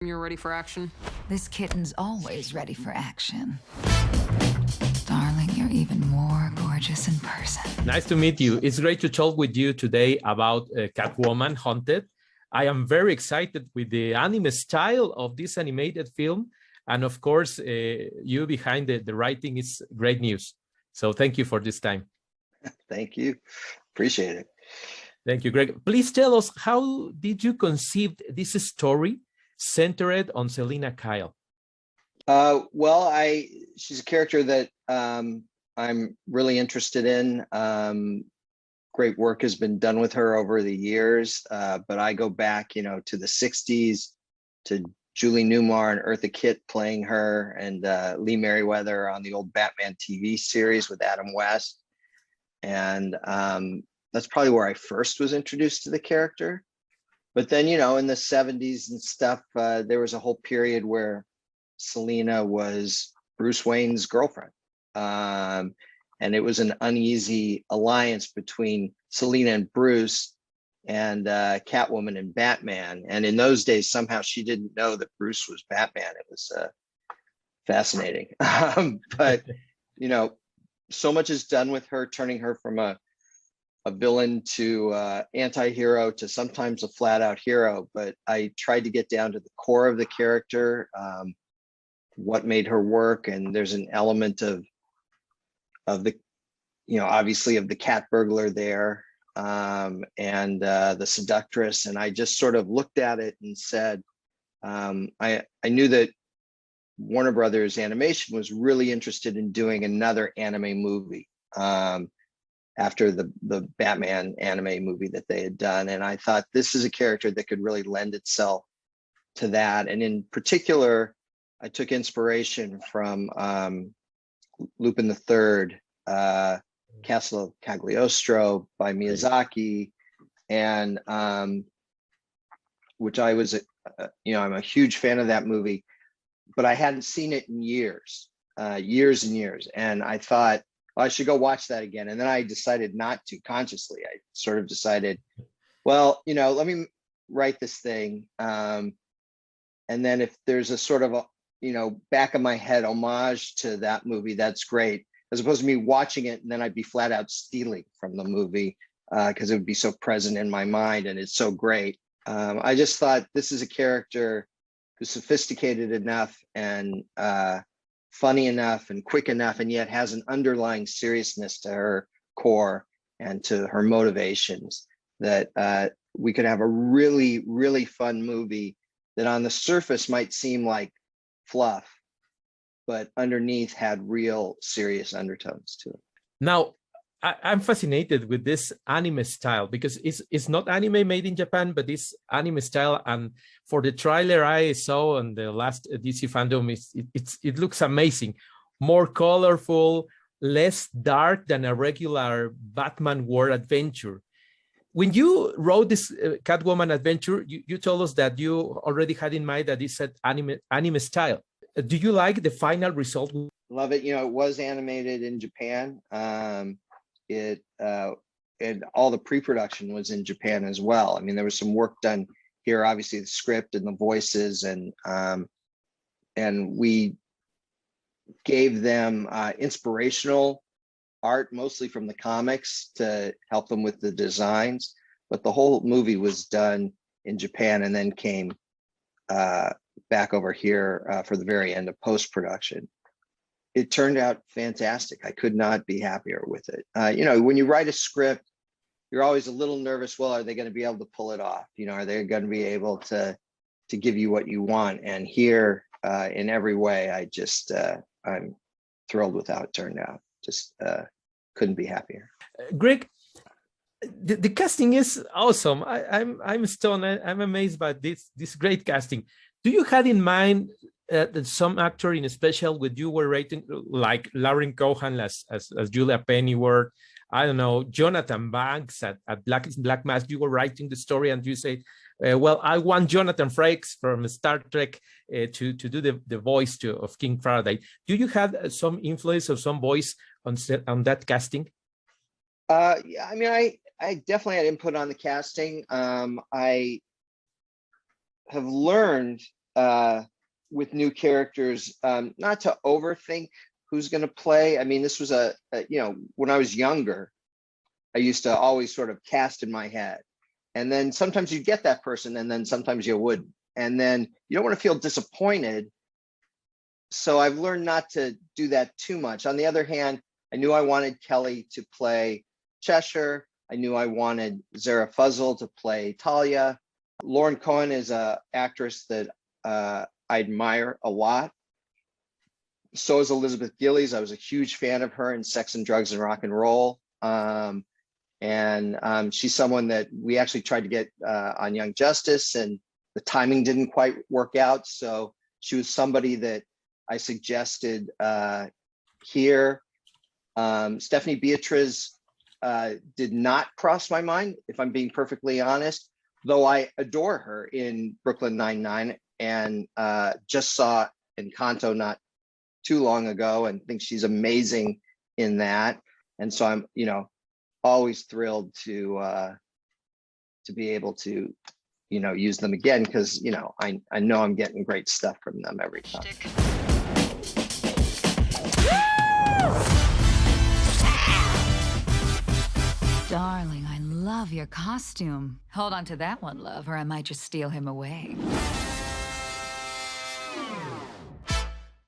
You're ready for action? This kitten's always ready for action. Darling, you're even more gorgeous in person. Nice to meet you. It's great to talk with you today about Catwoman, Haunted. I am very excited with the anime style of this animated film. And of course, you behind the writing is great news. So thank you for this time. Thank you. Appreciate it. Thank you, Greg. Please tell us, how did you conceive this story centered on Selina Kyle? She's a character that I'm really interested in. Great work has been done with her over the years, but I go back, to the 60s, to Julie Newmar and Eartha Kitt playing her, and Lee Merriweather on the old Batman TV series with Adam West. And that's probably where I first was introduced to the character. But then, in the 70s and stuff, there was a whole period where Selina was Bruce Wayne's girlfriend. And it was an uneasy alliance between Selina and Bruce and Catwoman and Batman. And in those days, somehow she didn't know that Bruce was Batman. It was fascinating. But, so much is done with her, turning her from a villain to anti-hero to sometimes a flat-out hero. But I tried to get down to the core of the character, what made her work. And there's an element of the, obviously of the cat burglar there, and the seductress. And I just sort of looked at it and said, I knew that Warner Brothers Animation was really interested in doing another anime movie after the Batman anime movie that they had done. And I thought this is a character that could really lend itself to that. And in particular, I took inspiration from Lupin III, Castle of Cagliostro by Miyazaki, and which I was, I'm a huge fan of that movie, but I hadn't seen it in years and years. And I thought, I should go watch that again. And then I decided not to consciously. I sort of decided, well, let me write this thing. And then if there's a sort of back of my head homage to that movie, that's great. As opposed to me watching it and then I'd be flat out stealing from the movie because it would be so present in my mind and it's so great. I just thought this is a character who's sophisticated enough and funny enough and quick enough, and yet has an underlying seriousness to her core and to her motivations that we could have a really, really fun movie that on the surface might seem like fluff, but underneath had real serious undertones to it. Now, I'm fascinated with this anime style because it's not anime made in Japan, but it's anime style. And for the trailer I saw on the last DC fandom, it looks amazing, more colorful, less dark than a regular Batman war adventure. When you wrote this Catwoman adventure, you told us that you already had in mind that it's an anime style. Do you like the final result? Love it. It was animated in Japan. And all the pre-production was in Japan as well. I mean, there was some work done here, obviously the script and the voices, and we gave them inspirational art, mostly from the comics, to help them with the designs. But the whole movie was done in Japan and then came back over here for the very end of post-production. It turned out fantastic. I could not be happier with it. When you write a script, you're always a little nervous. Well, are they going to be able to pull it off? Are they going to be able to give you what you want? And here, in every way, I'm thrilled with how it turned out. Just couldn't be happier. Greg, the casting is awesome. I'm stunned. I'm amazed by this great casting. Do you have in mind that some actor in special with you were writing, like Lauren Cohan as Julia Pennyworth, I don't know, Jonathan Banks at Black Mask, you were writing the story and you say, well, I want Jonathan Frakes from Star Trek to do the voice of King Faraday. Do you have some influence of some voice on that casting? Yeah, I mean, I definitely had input on the casting. I have learned with new characters, not to overthink who's going to play. I mean, this was when I was younger, I used to always sort of cast in my head. And then sometimes you get that person, and then sometimes you wouldn't. And then you don't want to feel disappointed. So I've learned not to do that too much. On the other hand, I knew I wanted Kelly to play Cheshire. I knew I wanted Zara Fuzzle to play Talia. Lauren Cohen is an actress that I admire a lot. So is Elizabeth Gillies. I was a huge fan of her in Sex and Drugs and Rock and Roll. She's someone that we actually tried to get on Young Justice, and the timing didn't quite work out. So she was somebody that I suggested here. Stephanie Beatriz did not cross my mind, if I'm being perfectly honest, though I adore her in Brooklyn Nine-Nine, and just saw Encanto not too long ago and think she's amazing in that. And so I'm, always thrilled to be able to, use them again, because, I know I'm getting great stuff from them every time. Darling, I love your costume. Hold on to that one, love, or I might just steal him away.